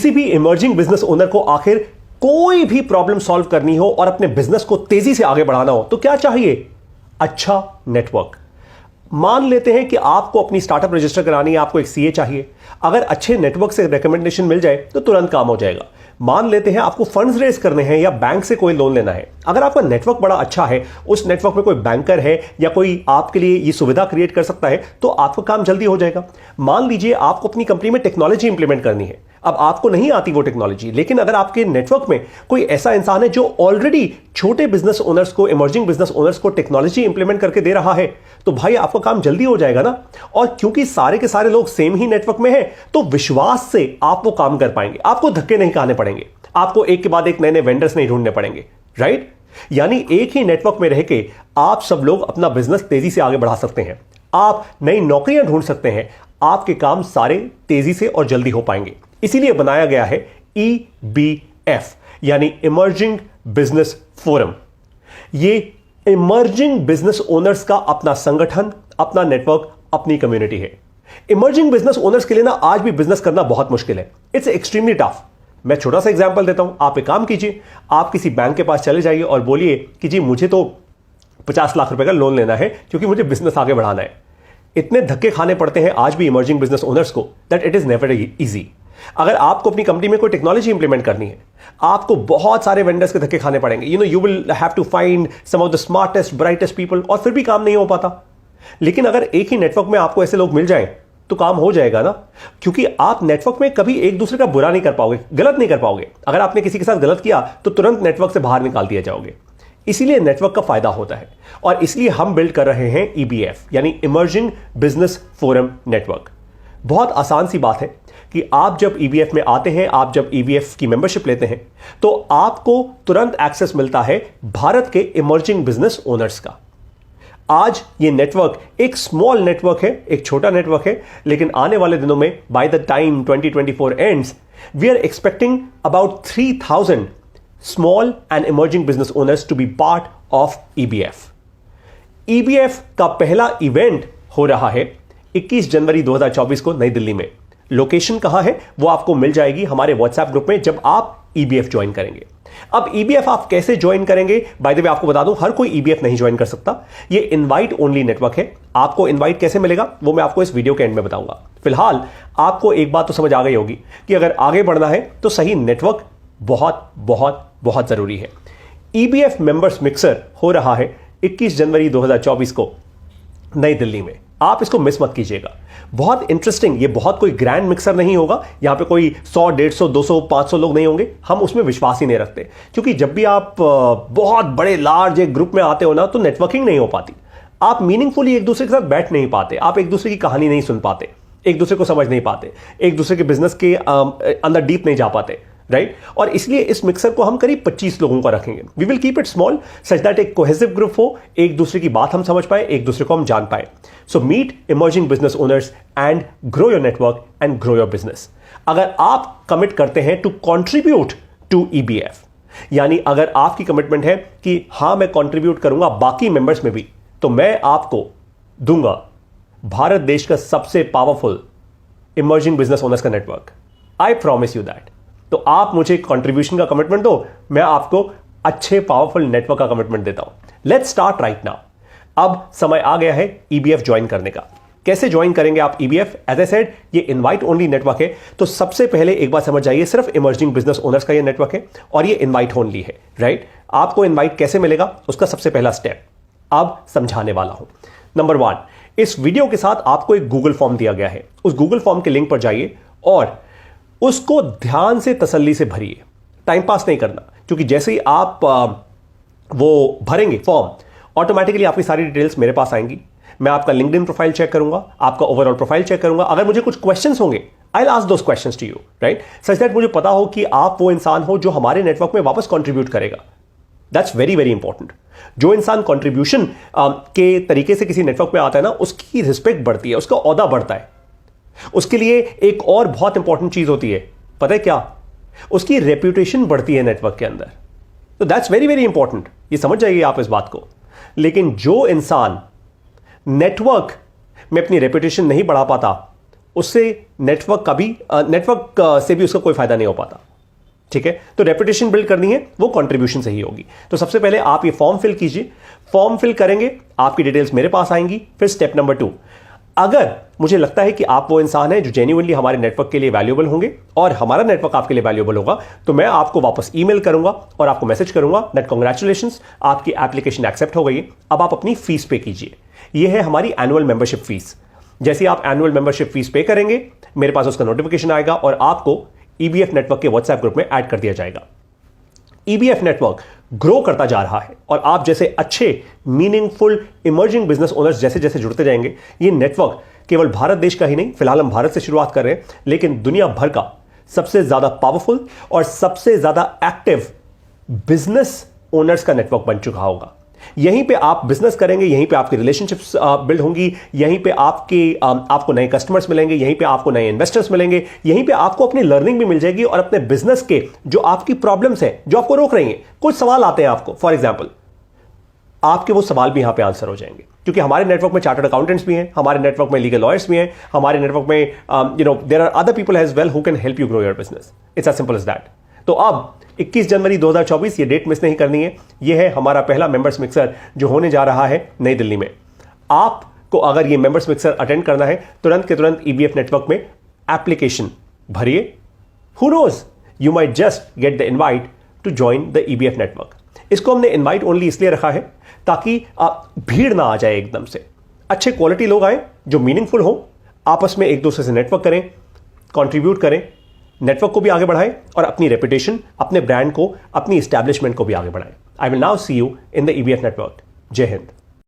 किसी भी emerging business owner को आखिर कोई भी प्रॉब्लम सॉल्व करनी हो और अपने बिजनेस को तेजी से आगे बढ़ाना हो तो क्या चाहिए? अच्छा नेटवर्क। मान लेते हैं कि आपको अपनी स्टार्टअप रजिस्टर करानी है, आपको एक सीए चाहिए। अगर अच्छे नेटवर्क से रिकमेंडेशन मिल जाए तो तुरंत काम हो जाएगा। मान लेते हैं आपको फंड्स रेज करने हैं या बैंक से कोई लोन लेना है। अगर आपका नेटवर्क बड़ा अच्छा है, उस नेटवर्क में कोई बैंकर है या कोई आपके लिए ये सुविधा क्रिएट कर सकता है, तो आपका काम जल्दी हो जाएगा। मान लीजिए आपको अपनी कंपनी में टेक्नोलॉजी इंप्लीमेंट करनी है। अब आपको नहीं आती वो टेक्नोलॉजी, लेकिन अगर आपके नेटवर्क में कोई ऐसा इंसान है जो ऑलरेडी छोटे बिजनेस ओनर्स को, इमर्जिंग बिजनेस ओनर्स को टेक्नोलॉजी इंप्लीमेंट करके दे रहा है, तो भाई आपका काम जल्दी हो जाएगा ना। और क्योंकि सारे के सारे लोग सेम ही नेटवर्क में हैं, तो विश्वास से आप वो काम कर पाएंगे। आपको धक्के नहीं खाने पड़ेंगे, आपको एक के बाद एक नए नए वेंडर्स नहीं ढूंढने पड़ेंगे, राइट? यानी एक ही नेटवर्क में रह के आप सब लोग अपना बिजनेस तेजी से आगे बढ़ा सकते हैं। आप नई नौकरियां ढूंढ सकते हैं। आपके काम सारे तेजी से और जल्दी हो पाएंगे। इसीलिए बनाया गया है EBF, यानी इमर्जिंग बिजनेस फोरम। ये इमर्जिंग बिजनेस ओनर्स का अपना संगठन, अपना नेटवर्क, अपनी कम्युनिटी है। इमर्जिंग बिजनेस ओनर्स के लिए ना आज भी बिजनेस करना बहुत मुश्किल है। It's extremely tough. मैं छोटा सा एग्जांपल देता हूं। आप एक काम कीजिए, आप किसी बैंक के पास चले जाइए और बोलिए कि जी मुझे तो 50 लाख रुपए का लोन लेना है क्योंकि मुझे बिजनेस आगे बढ़ाना है। इतने धक्के खाने पड़ते हैं आज भी इमर्जिंग बिजनेस ओनर्स को that it is never easy. अगर आपको अपनी कंपनी में कोई टेक्नोलॉजी इंप्लीमेंट करनी है, आपको बहुत सारे वेंडर्स के धक्के खाने पड़ेंगे। You will have to find some of the smartest, brightest people, और फिर भी काम नहीं हो पाता। लेकिन अगर एक ही नेटवर्क में आपको ऐसे लोग मिल जाएं तो काम हो जाएगा ना, क्योंकि आप नेटवर्क में कभी एक दूसरे का बुरा नहीं कर पाओगे, गलत नहीं कर पाओगे। अगर आपने किसी के साथ गलत किया तो तुरंत नेटवर्क से बाहर निकाल दिया जाओगे। इसीलिए नेटवर्क का फायदा होता है, और इसलिए हम बिल्ड कर रहे हैं EBF, यानी इमर्जिंग बिजनेस फोरम नेटवर्क। बहुत आसान सी बात है कि आप जब EBF में आते हैं, आप जब EBF की मेंबरशिप लेते हैं, तो आपको तुरंत एक्सेस मिलता है भारत के इमर्जिंग बिजनेस ओनर्स का। आज ये नेटवर्क एक स्मॉल नेटवर्क है, एक छोटा नेटवर्क है, लेकिन आने वाले दिनों में by the time 2024 ends, we are expecting about 3000 small and emerging business owners to be part of EBF। EBF का पहला इवेंट हो रहा है 21 जनवरी 2024 को नई दिल्ली में। लोकेशन कहां है वो आपको मिल जाएगी हमारे व्हाट्सएप ग्रुप में जब आप EBF ज्वाइन करेंगे। अब EBF आप कैसे ज्वाइन करेंगे? बाय द वे आपको बता दूं, हर कोई EBF नहीं ज्वाइन कर सकता। ये इनवाइट ओनली नेटवर्क है। आपको इनवाइट कैसे मिलेगा वो मैं आपको इस वीडियो के एंड में बताऊंगा। फिलहाल आपको एक बात तो समझ आ गई होगी कि अगर आगे बढ़ना है तो सही नेटवर्क बहुत बहुत बहुत जरूरी है। EBF मेंबर्स मिक्सर हो रहा है 21 जनवरी 2024 को नई दिल्ली में। आप इसको मिस मत कीजिएगा। बहुत इंटरेस्टिंग, ये बहुत कोई ग्रैंड मिक्सर नहीं होगा। यहां पे कोई 100, 150, 200, 500 लोग नहीं होंगे। हम उसमें विश्वास ही नहीं रखते, क्योंकि जब भी आप बहुत बड़े लार्ज एक ग्रुप में आते हो ना, तो नेटवर्किंग नहीं हो पाती। आप मीनिंगफुली एक दूसरे के साथ बैठ नहीं पाते, आप एक दूसरे की कहानी नहीं सुन पाते, एक दूसरे को समझ नहीं पाते, एक दूसरे के बिजनेस के अंदर डीप नहीं जा पाते, राइट? और इसलिए इस मिक्सर को हम करीब 25 लोगों का रखेंगे। We will keep it small such that एक कोहेसिव ग्रुप हो, एक दूसरे की बात हम समझ पाए, एक दूसरे को हम जान पाए। So meet emerging business owners and grow your network and grow your business. अगर आप कमिट करते हैं टू कॉन्ट्रीब्यूट टू EBF, यानी अगर आपकी कमिटमेंट है कि हां मैं कॉन्ट्रीब्यूट करूंगा बाकी मेंबर्स में भी, तो मैं आपको दूंगा भारत देश का सबसे पावरफुल इमर्जिंग बिजनेस ओनर्स का network. I promise you that. तो आप मुझे कंट्रीब्यूशन का कमिटमेंट दो, मैं आपको अच्छे पावरफुल नेटवर्क का कमिटमेंट देता हूं। Let's start right now. अब समय आ गया है EBF ज्वाइन करने का। कैसे ज्वाइन करेंगे आप EBF? एज आई सेड, ये इनवाइट ओनली नेटवर्क है। तो सबसे पहले एक बात समझ जाइए, सिर्फ इमर्जिंग बिजनेस ओनर्स का ये नेटवर्क है और ये इनवाइट ओनली है, राइट? आपको इनवाइट कैसे मिलेगा उसका सबसे पहला स्टेप अब समझाने वाला हूं। नंबर 1, इस वीडियो के साथ आपको एक गूगल फॉर्म दिया गया है। उस गूगल फॉर्म के लिंक पर जाइए और उसको ध्यान से, तसल्ली से भरिए। टाइम पास नहीं करना, क्योंकि जैसे ही आप वो भरेंगे फॉर्म, ऑटोमेटिकली आपकी सारी डिटेल्स मेरे पास आएंगी। मैं आपका लिंक्डइन प्रोफाइल चेक करूंगा, आपका ओवरऑल प्रोफाइल चेक करूंगा। अगर मुझे कुछ क्वेश्चंस होंगे, I will ask those questions to you, right? Such that मुझे पता हो कि आप वो इंसान हो जो हमारे नेटवर्क में वापस कंट्रीब्यूट करेगा। That's very very important. जो इंसान कंट्रीब्यूशन के तरीके से किसी नेटवर्क में आता है ना, उसकी रिस्पेक्ट बढ़ती है, उसका ओहदा बढ़ता है। उसके लिए एक और बहुत इंपॉर्टेंट चीज होती है, पता है क्या? उसकी रेप्यूटेशन बढ़ती है नेटवर्क के अंदर। तो दैट्स वेरी वेरी इंपॉर्टेंट, ये समझ जाइए आप इस बात को। लेकिन जो इंसान नेटवर्क में अपनी रेप्यूटेशन नहीं बढ़ा पाता, उससे नेटवर्क से भी उसका कोई फायदा नहीं हो पाता। ठीक है, तो रेपुटेशन बिल्ड करनी है, वो कंट्रीब्यूशन से ही होगी। तो सबसे पहले आप ये फॉर्म फिल कीजिए। फॉर्म फिल करेंगे, आपकी डिटेल्स मेरे पास आएंगी। फिर स्टेप नंबर 2, अगर मुझे लगता है कि आप वो इंसान है जो जेन्युइनली हमारे नेटवर्क के लिए वैल्यूएबल होंगे और हमारा नेटवर्क आपके लिए वैल्यूएबल होगा, तो मैं आपको वापस ईमेल करूंगा और आपको मैसेज करूंगा दैट कांग्रेचुलेशंस, आपकी एप्लीकेशन एक्सेप्ट हो गई है, अब आप अपनी फीस पे कीजिए। यह है हमारी एनुअल मेंबरशिप फीस। जैसे आप एनुअल मेंबरशिप फीस पे करेंगे, मेरे पास उसका नोटिफिकेशन आएगा और आपको ईबीएफ नेटवर्क के व्हाट्सएप ग्रुप में ऐड कर दिया जाएगा। ईबीएफ नेटवर्क ग्रो करता जा रहा है और आप जैसे अच्छे मीनिंगफुल इमर्जिंग बिजनेस ओनर्स जैसे जैसे जुड़ते जाएंगे, ये नेटवर्क केवल भारत देश का ही नहीं, फिलहाल हम भारत से शुरुआत कर रहे हैं, लेकिन दुनिया भर का सबसे ज्यादा पावरफुल और सबसे ज्यादा एक्टिव बिजनेस ओनर्स का नेटवर्क बन चुका होगा। यहीं पे आप बिजनेस करेंगे, यहीं पे आपकी रिलेशनशिप्स बिल्ड होंगी, यहीं पे आपको नए कस्टमर्स मिलेंगे, यहीं पे आपको नए इन्वेस्टर्स मिलेंगे, यहीं पे आपको अपनी लर्निंग भी मिल जाएगी और अपने बिजनेस के जो आपकी प्रॉब्लम्स हैं, जो आपको रोक रही हैं, कुछ सवाल आते हैं आपको, फॉर एग्जाम्पल, आपके वो सवाल भी यहां पे आंसर हो जाएंगे, क्योंकि हमारे नेटवर्क में चार्टर्ड अकाउंटेंट्स भी हैं, हमारे नेटवर्क में लीगल लॉयर्स भी हैं, हमारे नेटवर्क में there are other people as well who can help you grow your business. It's as simple as that. तो अब 21 जनवरी 2024, ये डेट मिस नहीं करनी है। ये है हमारा पहला मेंबर्स मिक्सर जो होने जा रहा है नई दिल्ली में। आपको अगर ये मेंबर्स मिक्सर अटेंड करना है, तुरंत के तुरंत ईबीएफ नेटवर्क में एप्लीकेशन भरिए। Who knows, you might just get the invite to join the EBF network. इसको हमने इनवाइट ओनली इसलिए रखा है ताकि भीड़ ना आ जाए एकदम से। अच्छे क्वालिटी लोग आए जो मीनिंगफुल हो, आपस में एक दूसरे से नेटवर्क करें, कंट्रीब्यूट करें, नेटवर्क को भी आगे बढ़ाएं और अपनी रेपुटेशन, अपने ब्रांड को, अपनी एस्टैब्लिशमेंट को भी आगे बढ़ाएं। I will now see you in the EBF network. Jai Hind.